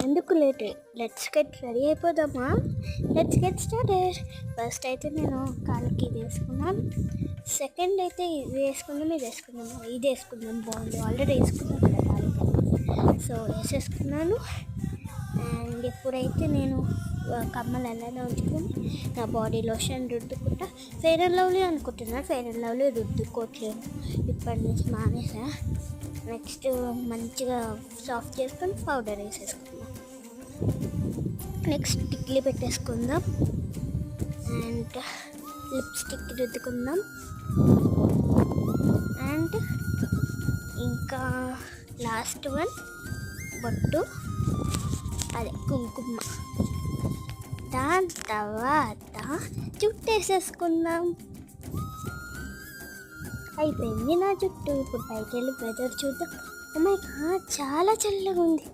ఎందుకు late? Let's get ready అయిపోదామా? Let's get started. First అయితే నేను కాళ్ళకి ఇది వేసుకున్నాను. సెకండ్ అయితే ఇది వేసుకుందాం, ఇది వేసుకుందాం బాగుంది. ఆల్రెడీ వేసుకున్నాను కదా కాళ్ళకి, సో వేసేసుకున్నాను. అండ్ ఇప్పుడైతే నేను కమ్మలు అలానే ఉంచుకొని నా బాడీ లోషన్ రుద్దుకుంటా. ఫెయిర్ అండ్ లవ్లీ అనుకుంటున్నాను, ఫెయిర్ అండ్ లవ్లీ రుద్దుకోవట్లేదు, ఇప్పటి నుంచి మానేసా. నెక్స్ట్ మంచిగా సాఫ్ట్ చేసుకొని పౌడర్ వేసేసుకుందాం. నెక్స్ట్ టిక్లీ పెట్టేసుకుందాం అండ్ లిప్స్టిక్ రుద్దుకుందాం. అండ్ ఇంకా లాస్ట్ వన్ బొట్టు, అదే కుంకుమ. దాని తర్వాత జుట్టు వేసేసుకుందాం. అయిపోయింది నా జుట్టు. ఇప్పుడు పైకి వెళ్ళి వెదర్ చూద్దాం. అమ్మాయి చాలా చల్లగా ఉంది.